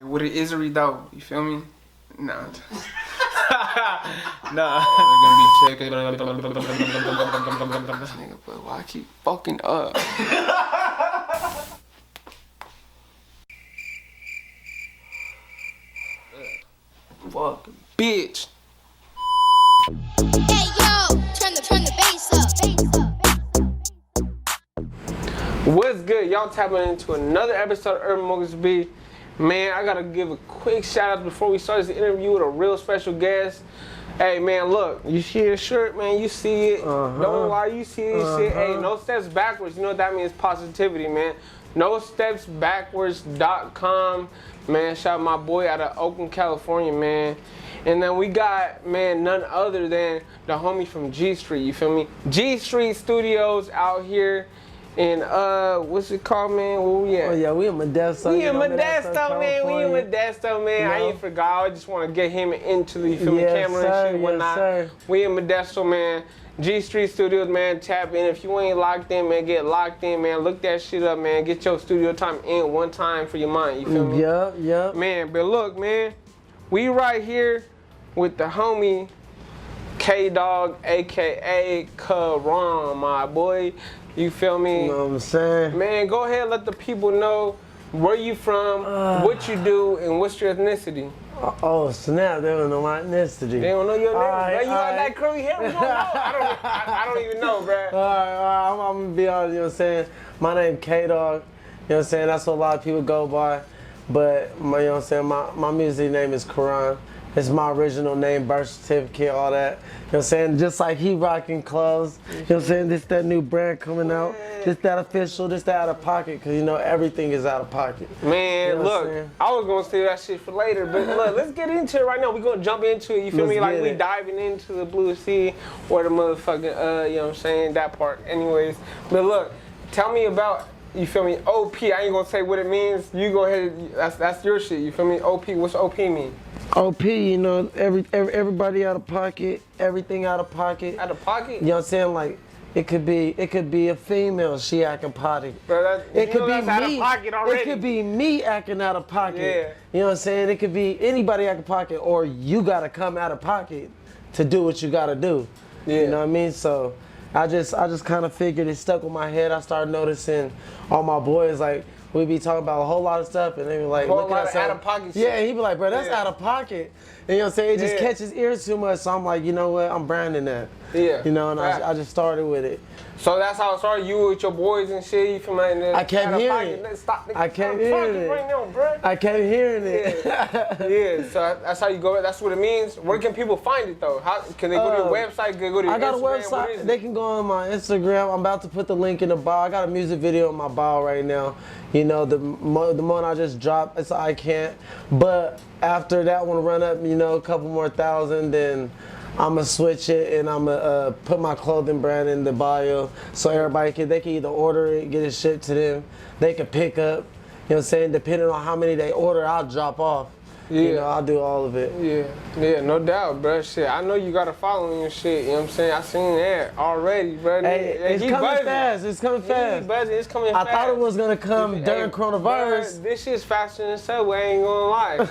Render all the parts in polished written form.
With an Isri though, you feel me? Nah. Nah. They're gonna be checking. Nigga, but why I keep fucking up? Fuck, bitch. Hey yo, turn the bass up. What's good? Y'all tapping into another episode of UrbanMogulswithB. Man, I gotta give a quick shout out before we start this interview with a real special guest. Hey man, look, you see the shirt, man, you see it. Don't lie, you see this shit. Hey, no steps backwards. You know what that means? Positivity, man. NoStepsBackwards.com. Man, shout out my boy out of Oakland, California, man. And then we got, man, none other than the homie from G Street, you feel me? G Street Studios out here in, what's it called, man? Where we at? Oh yeah, we in Modesto. We in Modesto, man. We in Modesto, man. I ain't forgot. I just want to get him into the camera and shit and whatnot. Yes, we in Modesto, man. G Street Studios, man. Tap in. If you ain't locked in, man, get locked in, man. Look that shit up, man. Get your studio time in one time for your mind. You feel me? Yep. Man, but look, man. We right here with the homie K-Dog, a.k.a. Karan, my boy. You feel me? You know what I'm saying? Man, go ahead and let the people know where you from, what you do, and what's your ethnicity. Oh snap, they don't know my ethnicity. They don't know your name. Right, You got that curly hair? We don't know. I don't even know, bruh. All right, I'm gonna be honest, you know what I'm saying? My name K-Dog, you know what I'm saying? That's what a lot of people go by. But, you know what I'm saying, my music name is Karan. It's my original name, birth certificate, all that. You know what I'm saying? Just like he rocking clothes. You know what I'm saying? This that new brand coming out. This that official, this that out of pocket. Cause you know everything is out of pocket. Man, You know what I'm look, saying? I was gonna say that shit for later, but look, let's get into it right now. We're gonna jump into it, you feel Let's me? Like get we it. diving into the blue sea or the motherfucking, you know what I'm saying, that part. Anyways, but look, tell me about, you feel me, OP. I ain't gonna say what it means. You go ahead, that's your shit, you feel me? OP, what's OP mean? OP, you know, everybody out of pocket, everything out of pocket. Out of pocket? You know what I'm saying? Like, it could be a female, she acting potty. Bro, It could be that's out of me. pocket already. It could be me acting out of pocket. Yeah. You know what I'm saying? It could be anybody acting pocket, or you gotta come out of pocket to do what you gotta do. Yeah. You know what I mean? So I just kind of figured it stuck with my head. I started noticing all my boys, like, we be talking about a whole lot of stuff, and they be like, Whole look lot at of us. out of pocket shit. Yeah, and he be like, bro, that's Yeah. out of pocket. And you know what I'm saying? It just Yeah. catches ears too much. So I'm like, you know what? I'm branding that. Yeah. You know, and Right. I just started with it. So that's how it started. You with your boys and shit. You feel me? I kept hearing it. Stop. Nigga, I kept I'm hearing talking it. right now, bro. I kept hearing it. Yeah. So that's how you go. That's what it means. Where can people find it though? How can they go to your website? Can they go to your I got a Instagram? What website. is it? They can go on my Instagram. I'm about to put the link in the bio. I got a music video in my bio right now. You know, the one I just dropped, it's I Can't. But after that one run up, you know, a couple more thousand, then I'ma switch it and I'ma put my clothing brand in the bio so everybody they can either order it, get it shipped to them. They can pick up. You know what I'm saying? Depending on how many they order, I'll drop off. Yeah. You know, I'll do all of it. Yeah, no doubt, bro. Shit, I know you got a following and shit. You know what I'm saying? I seen that already, bro. Hey, it's He coming buzzing. fast. It's coming fast. He buzzing. It's coming I fast. thought it was gonna come during Hey, coronavirus. bruh, this shit's faster than Subway, I ain't gonna lie. You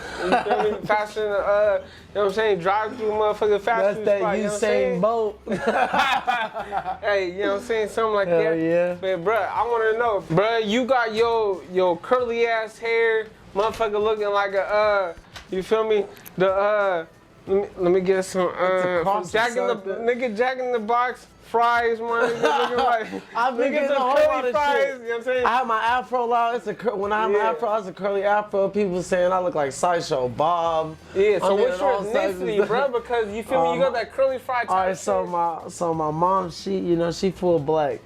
feel me? Faster than, you know what I'm saying? Drive through motherfucking fast That's food that spot, you know what I'm saying? Usain Bolt. Hey, you know what I'm saying? Something like Hell that. yeah. But, bruh, I want to know, bruh, you got your curly ass hair, motherfucker looking like a, you feel me? The, let me get some, cross Jack in or the, something. nigga Jack in the Box fries, man. Nigga looking like, I've been nigga getting a some whole curly lot of fries, shit. you know what I'm saying? I have my afro out. When I have my Yeah. afro, it's a curly afro. People saying I look like Sideshow Bob. Yeah, so I mean, what's your all types of ethnicity, stuff. bro? Because you feel me, you got that curly fry type All right, shit. so my mom, she full black.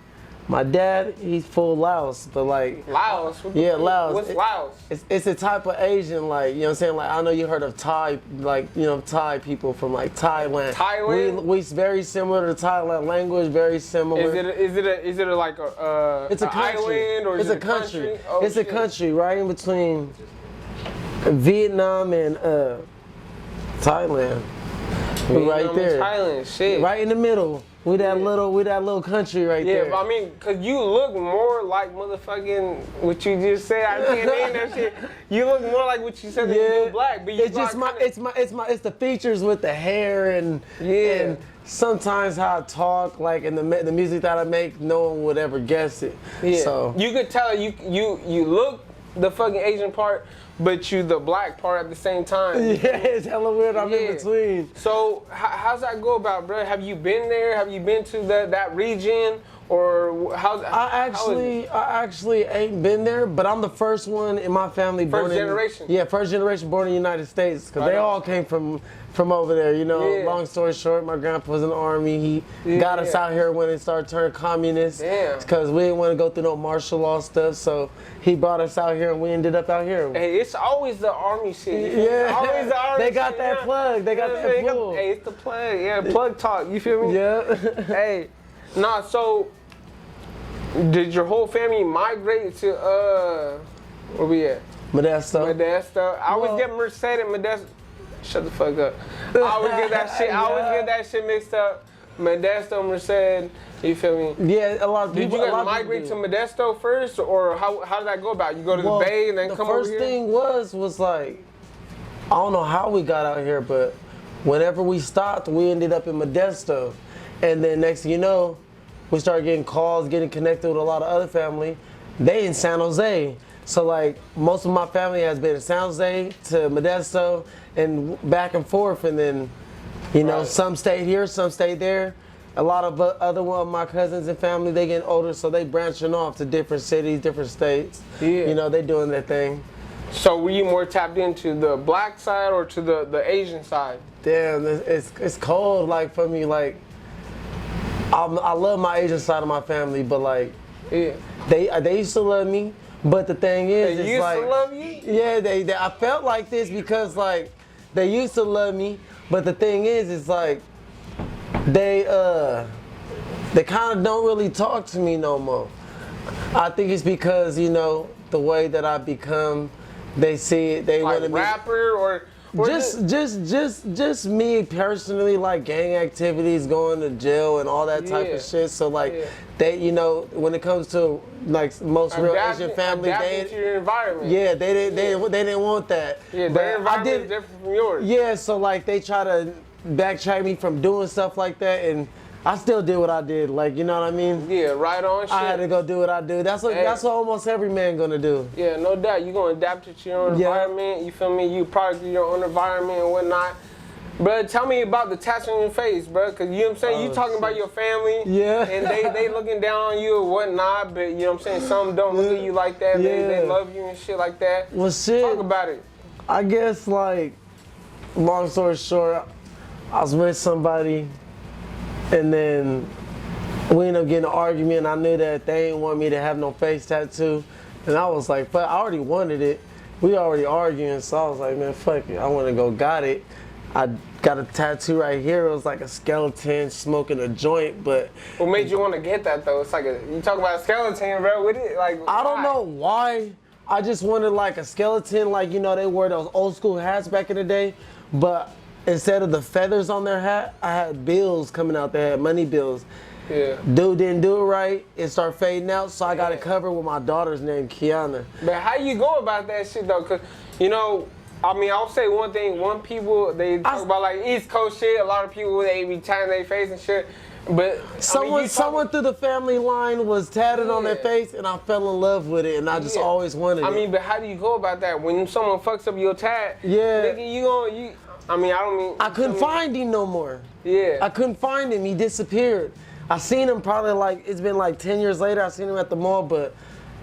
My dad, he's full Laos, but like Laos? What the Yeah, fuck? Laos. What's Laos? it's a type of Asian, like, you know what I'm saying? Like, I know you heard of Thai, like, you know, Thai people from like Thailand. Thailand? We very similar to Thailand language, very similar. Is it like a It's a country. island or it's is a it country. Oh, it's shit. a country right in between Vietnam and Thailand. Right I'm there. in Thailand, shit. Right in the middle. We that little country right Yeah, there. but I mean, cause you look more like motherfucking what you just said. I can't name that shit. You look more like what you said than you do black. But you it's just it's the features with the hair and sometimes how I talk, like in the music that I make, no one would ever guess it. Yeah. So you could tell you look the fucking Asian part, but you the black part at the same time. yeah, it's hella weird. I'm in between. So how's that go about, bro? Have you been there? Have you been to that region? Or I actually ain't been there, but I'm the first one in my family born First generation? Yeah, first generation born in the United States, because they all came from over there, you know. Yeah. Long story short, my grandpa was in the army. He got us out here when it started turning communist, because we didn't want to go through no martial law stuff, so he brought us out here and we ended up out here. Hey, it's always the army shit. Yeah, always the army they got shit, that plug. They got that plug. Hey, it's the plug. Yeah, plug talk. You feel me? Yeah. Hey, nah. So, did your whole family migrate to where we at? Modesto. Modesto. I always get Merced and Modesto. Shut the fuck up. I always get that shit. I always get that shit mixed up. Modesto, Merced. You feel me? Yeah, a lot of people. Did you guys migrate to Modesto first, or how did that go about? You go to the Bay and then come over here? The first thing was like, I don't know how we got out here, but whenever we stopped, we ended up in Modesto, and then next thing you know, we started getting calls, getting connected with a lot of other family. They in San Jose. So like most of my family has been in San Jose to Modesto and back and forth, and then, you know, some stayed here, some stayed there. A lot of other one of my cousins and family, they getting older, so they branching off to different cities, different states. Yeah. You know, they doing their thing. So were you more tapped into the black side or to the Asian side? Damn, it's cold, like, for me, like, I love my Asian side of my family, but like, they used to love me. But the thing is, they it's used like, to love you? Yeah, I felt like this because like they used to love me. But the thing is, it's like they kind of don't really talk to me no more. I think it's because, you know, the way that I become, they see it. They like want to rapper or just me personally, like gang activities, going to jail and all that type of shit. So like they, you know, when it comes to like most real Asian families, they to your environment. Yeah, they didn't want that. Yeah, their environment is different from yours. Yeah, so like they try to backtrack me from doing stuff like that, and I still did what I did, like, you know what I mean? Yeah, right on shit. I had to go do what I do. That's what almost every man gonna do. Yeah, no doubt. You're gonna adapt it to your own environment, you feel me? You product of your own environment and whatnot. Bro, tell me about the tats on your face, bro, because, you know what I'm saying? You talking about your family, and they looking down on you or whatnot, but, you know what I'm saying? Some don't look at you like that. They love you and shit like that. Well, shit. Talk about it. I guess, like, long story short, I was with somebody, and then we ended up getting an argument. I knew that they didn't want me to have no face tattoo. And I was like, but I already wanted it. We already arguing, so I was like, man, fuck it. I want to go got it. I got a tattoo right here. It was like a skeleton smoking a joint, but... What made you want to get that, though? It's like you talk about a skeleton, bro. What it, like, I don't know why. I just wanted like a skeleton, like, you know, they wore those old school hats back in the day, but instead of the feathers on their hat, I had bills coming out. They had money bills. Yeah. Dude didn't do it right. It started fading out, so I got it covered with my daughter's name, Kiana. But how you go about that shit, though? Because, you know, I mean, I'll say one thing. One people, they talk about, like, East Coast shit. A lot of people, they be tatting their face and shit. But someone through the family line was tatted on their face, and I fell in love with it, and I just always wanted it. I mean, but how do you go about that? When someone fucks up your tat, nigga, I couldn't find him no more. Yeah. I couldn't find him. He disappeared. I seen him probably like, it's been like 10 years later. I seen him at the mall, but,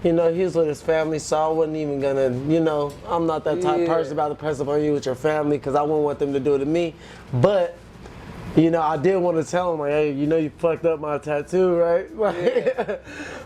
you know, he was with his family, so I wasn't even gonna, you know, I'm not that type of person about to press up on you with your family, because I wouldn't want them to do it to me. But, you know, I did want to tell him, like, hey, you know you fucked up my tattoo, right? Like,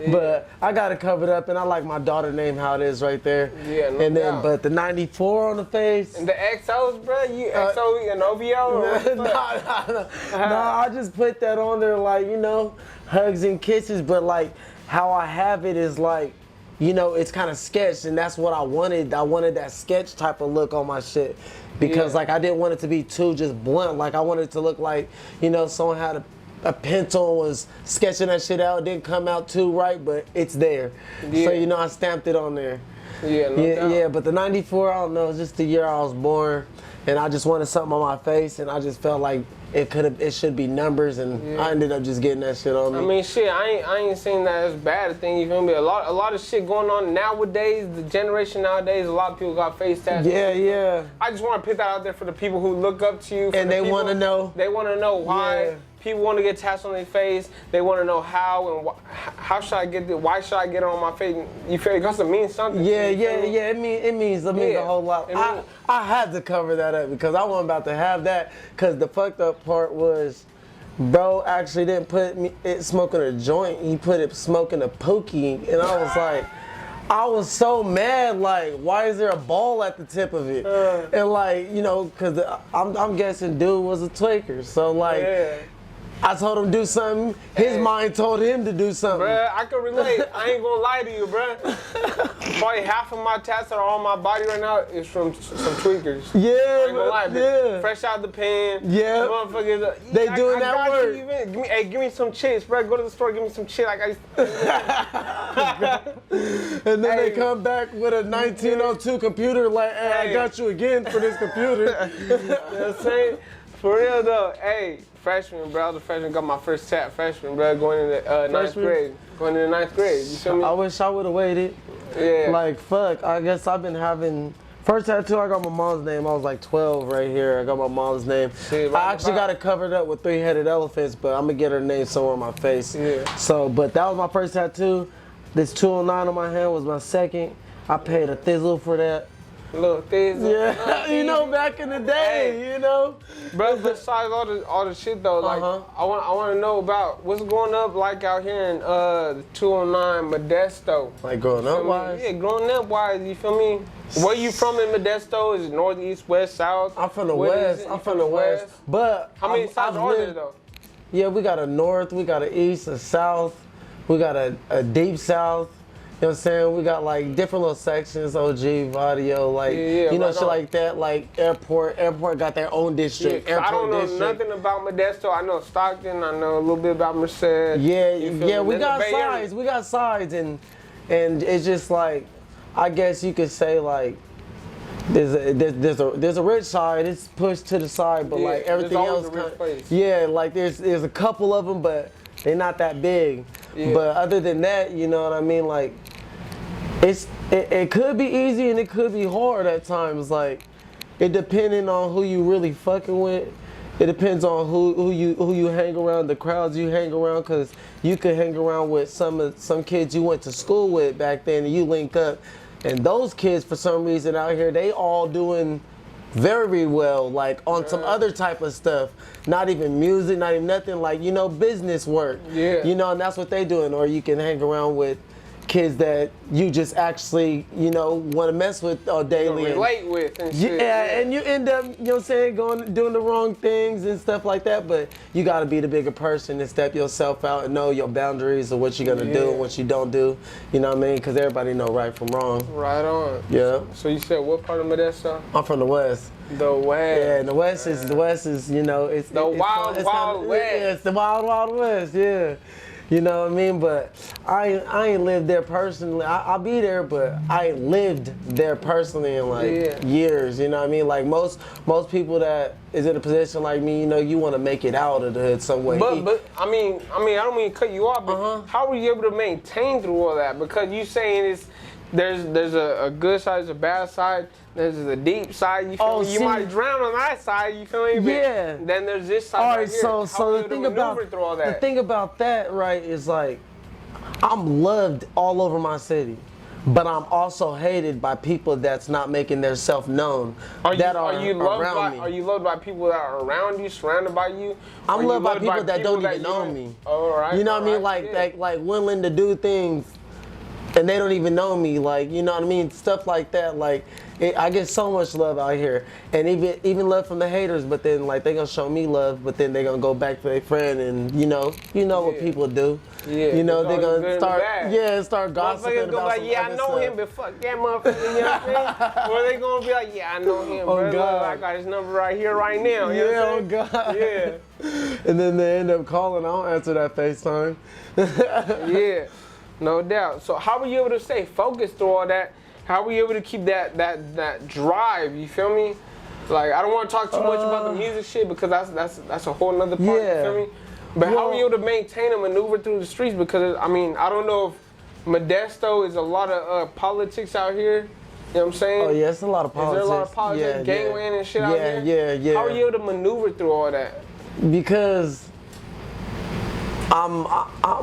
but I got it covered up, and I like my daughter name how it is right there. Yeah, no and then, doubt. but the 94 on the face. And the XOs, bro? You XO and OVO? No, I just put that on there, like, you know, hugs and kisses, but like how I have it is like you know, it's kind of sketched, and that's what I wanted. I wanted that sketch type of look on my shit because like I didn't want it to be too just blunt. Like I wanted it to look like, you know, someone had a pencil, was sketching that shit out. It didn't come out too right, but it's there. So, you know, I stamped it on there. Yeah, no doubt. Yeah, but the 94, I don't know, it's just the year I was born, and I just wanted something on my face, and I just felt like it should be numbers, and I ended up just getting that shit on me. I mean, shit, I ain't saying that it's bad a thing, you feel me? A lot of shit going on nowadays, the generation nowadays, a lot of people got face tattoos. Yeah. I just want to put that out there for the people who look up to you. And they want to know. They want to know why. Yeah. People want to get tattoos on their face. They want to know how and how should I get it? Why should I get it on my face? You feel it got to mean something. Yeah. It means a whole lot. I had to cover that up because I wasn't about to have that. Because the fucked up part was, bro actually didn't put it smoking a joint. He put it smoking a pookie, and I was like. I was so mad, like, why is there a ball at the tip of it? And like, you know, cause I'm guessing dude was a tweaker, so like, I told him to do something, his mind told him to do something. Bruh, I can relate, I ain't gonna lie to you, bruh. Probably half of my tats that are on my body right now is from some tweakers. Yeah, I ain't gonna lie, yeah. Fresh out the pen. Yeah. Motherfuckers, They doing that work. Give me some chips, bruh. Go to the store, give me some shit. Like And then they come back with a 1902 computer, like, hey, I got you again for this computer. You know what I'm saying? For real though, hey, freshman, bro. I was a freshman, got my first tat freshman, bro, going into ninth grade. Going into ninth grade, you feel me? I wish I would have waited. Yeah. Like, fuck, I guess I've been having, first tattoo, I got my mom's name. I was like 12 right here. I got my mom's name. See, right I actually got it covered up with 3-headed elephants, but I'm gonna get her name somewhere on my face. Yeah. So, but that was my first tattoo. This 209 on my hand was my second. I paid a thizzle for that. Little thizzle. Yeah, you know, back in the day, you know. Bro, besides all the shit though, like I want to know about what's going up like out here in the 209 Modesto. Like growing up wise? Yeah, growing up wise, you feel me? Where you from in Modesto? Is it north, east, west, south? I'm from the west. I'm from the west. But how many sides are there though? Yeah, we got a north, we got an east, a south, we got a deep south. You know what I'm saying? We got like different little sections, OG, Vadio, like, you know, shit like that, like airport got their own district. Yeah, I don't know nothing about Modesto. I know Stockton, I know a little bit about Merced. Yeah, we got sides, and it's just like, I guess you could say like, there's a rich side, it's pushed to the side, but like everything else, like there's a couple of them, but they're not that big. Yeah. But other than that, you know what I mean, like, it could be easy and it could be hard at times. Like, it depending on who you really fucking with. It depends on who you hang around, the crowds you hang around, cause you could hang around with some kids you went to school with back then, and you link up, and those kids for some reason out here they all doing very well, like on some other type of stuff, not even music, not even nothing, like, you know, business work. Yeah. You know, and that's what they doing. Or you can hang around with kids that you just actually, you know, want to mess with daily. Relate with and shit. Yeah, and you end up, you know what I'm saying, doing the wrong things and stuff like that, but you got to be the bigger person and step yourself out and know your boundaries of what you're going to do and what you don't do. You know what I mean? Because everybody know right from wrong. Right on. Yeah. So you said what part of Modesto? I'm from the West. The West. Yeah, and the West is, you know, it's the Wild West. Yeah, it's the Wild West, yeah. You know what I mean? But I ain't lived there personally. I'll be there, but I ain't lived there personally in like years. You know what I mean? Like most people that is in a position like me, you know, you want to make it out of the hood some way. But I mean, I don't mean to cut you off, but how were you able to maintain through all that? Because you saying there's a good side, there's a bad side. There's a deep side, you feel me? You might drown on that side, you feel me? But yeah. Then there's this side right here. So the thing about that, right, is like, I'm loved all over my city, but I'm also hated by people that's not making their self known. Are you loved by people that are around you, surrounded by you? I'm loved by people that don't even know me. All right. You know what I mean? Like willing to do things and they don't even know me, like, you know what I mean? Stuff like that, like, I get so much love out here, and even love from the haters, but then, like, they gonna show me love, but then they gonna go back to their friend, and, you know what people do. Yeah, you know, they good gonna and start, bad. start gossiping Motherfuckers gonna about be like, some yeah, I other know stuff. him, but fuck that motherfucker, you know what I mean? Or they gonna be like, yeah, I know him, Oh, bro. Look, God. I got his number right here, right now. You Yeah, know oh, what I'm God. saying? And then they end up calling, I don't answer that FaceTime. Yeah, no doubt. So how were you able to stay focused through all that? How were you able to keep that drive? You feel me? Like, I don't want to talk too much about the music shit because that's a whole nother part. Yeah. You feel me? But how were you able to maintain and maneuver through the streets? Because I mean, I don't know if Modesto is a lot of politics out here. You know what I'm saying? Oh yeah, it's a lot of politics. Is there a lot of politics, gangland and shit out here? Yeah. How are you able to maneuver through all that? Because I'm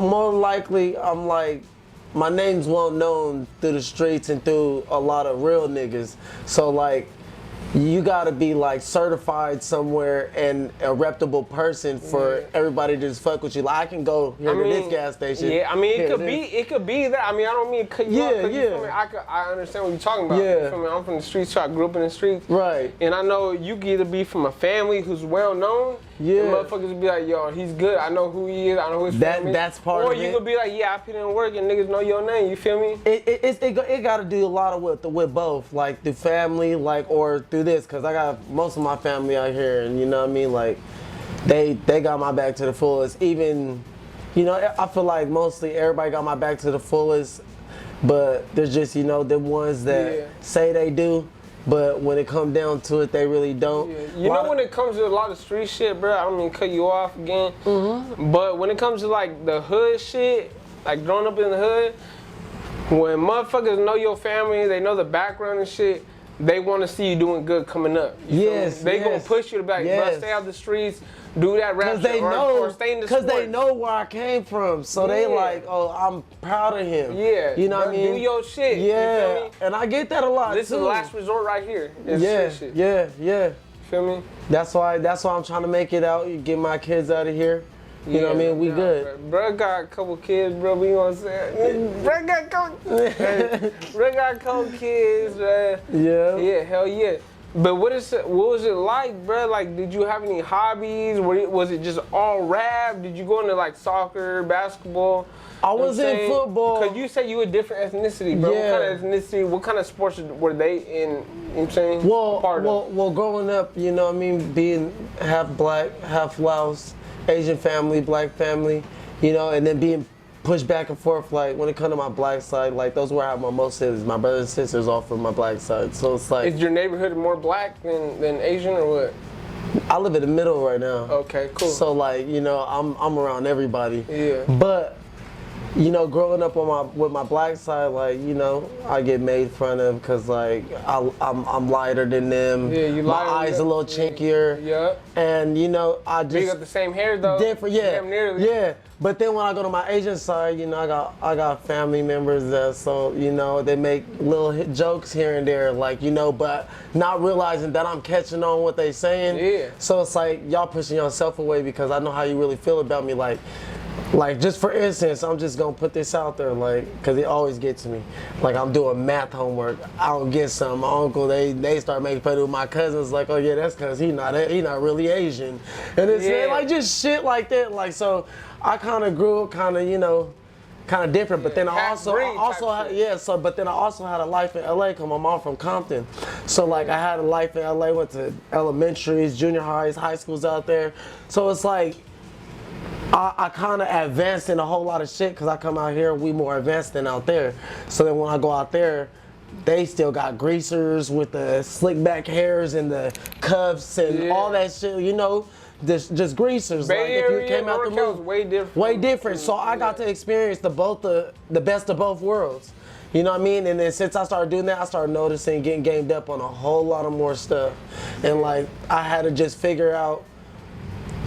more likely, I'm like, my name's well known through the streets and through a lot of real niggas. So like, you gotta be like certified somewhere and a reputable person for everybody to just fuck with you. Like, I can go here to this gas station. Yeah, I mean, here it to this. could be that. I mean, I don't mean to cut you off. 'Cause you feel me? I understand what you're talking about. Yeah. You feel me? I'm from the streets, so I grew up in the streets. Right. And I know you can either be from a family who's well known. Yeah. And motherfuckers be like, yo, he's good. I know who he is. I know his family. That's part or of it. Or you could be like, yeah, I put in work and niggas know your name. You feel me? It got to do a lot of with both, like through family, like, or through this, cause I got most of my family out here, and you know what I mean, like they got my back to the fullest. Even, you know, I feel like mostly everybody got my back to the fullest, but there's just, you know, the ones that say they do, but when it comes down to it, they really don't. Yeah. You know, when it comes to a lot of street shit, bro, I don't mean to cut you off again, but when it comes to like the hood shit, like growing up in the hood, when motherfuckers know your family, they know the background and shit, they want to see you doing good coming up. You feel me? They gonna push you to be like, bro, stay out the streets, do that rap shit, or stay in the sports. Because they know where I came from, so they like, oh, I'm proud of him. Yeah, you know what I mean? Do your shit. Yeah, you feel me? and I get that a lot. This is the last resort right here. Shit. Yeah. Feel me? That's why I'm trying to make it out. Get my kids out of here. You know what I mean? We good. Bro got a couple kids, bro. We gonna say, bro got a couple kids, man. Yeah. Yeah, hell yeah. But what was it like, bro? Like, did you have any hobbies? Was it just all rap? Did you go into like soccer, basketball? I was in football. Because you said you were different ethnicity, bro. Yeah. What kind of ethnicity? What kind of sports were they in? You know what I'm saying? Well, growing up, you know what I mean, being half black, half Laos, Asian family, black family, you know, and then being pushed back and forth, like when it comes to my black side, like those where I have my most siblings, my brothers and sisters all from my black side. So it's like, is your neighborhood more black than Asian or what? I live in the middle right now. Okay, cool. So like, you know, I'm around everybody. Yeah. But you know, growing up with my black side, like, you know, I get made fun of because like I'm lighter than them. Yeah, you my lighter. eyes a little chinkier. Yeah. And you know, I just you got the same hair though. Different, yeah. Damn nearly. Yeah. But then when I go to my Asian side, you know, I got family members that, so, you know, they make little jokes here and there, like, you know, but not realizing that I'm catching on what they saying. Yeah. So it's like y'all pushing yourself away because I know how you really feel about me. Like just for instance, I'm just gonna put this out there, like, cause it always gets me. Like I'm doing math homework, I don't get some. My uncle, they start making fun of my cousins, like, oh yeah, that's cause he not really Asian, and it's like just shit like that. Like so, I kind of grew up kind of, you know, kind of different. But then I also had, but then I also had a life in LA because my mom from Compton. So like I had a life in LA, went to elementaries, junior highs, high schools out there. So it's like I kind of advanced in a whole lot of shit because I come out here, we more advanced than out there. So then when I go out there, they still got greasers with the slick back hairs and the cuffs and all that shit, you know. Just greasers. Bay like Area, if you came out the movie, way different. Way different. So I got to experience the best of both worlds. You know what I mean? And then since I started doing that, I started noticing, getting gamed up on a whole lot of more stuff. And like I had to just figure out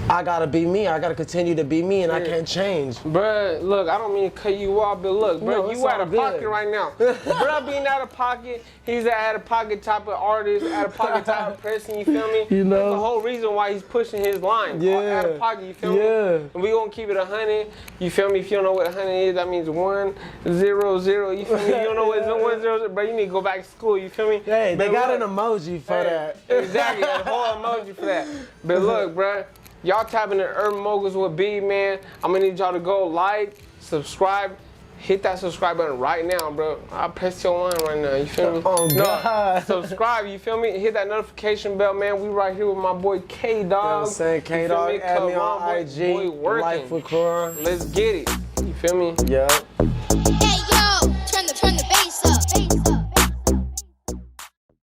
I gotta be me. I gotta continue to be me, and I can't change. Bruh, look, I don't mean to cut you off, but look, bruh, No, it's you out all of good. pocket right now. Bruh being out of pocket, he's an out of pocket type of artist, out of pocket type of person, you feel me? You know? That's the whole reason why he's pushing his line. Yeah. Out of pocket, you feel me? Yeah. And we gonna keep it 100, you feel me? If you don't know what 100 is, that means 1, 0, 0, you feel me? You don't know what 1, 0, 0, bro, you need to go back to school, you feel me? Hey, they But got look, an emoji for that. Exactly, a whole emoji for that. But look, bruh, y'all tapping in Urban Moguls with B, man. I'm gonna need y'all to go like, subscribe, hit that subscribe button right now, bro. I'll press your line right now, you feel me? Oh, God. Subscribe, you feel me? Hit that notification bell, man. We right here with my boy K-Dog. You know what I'm saying? K-Dog, add me on IG, Boy working. Life with Cora. Let's get it. You feel me? Yep.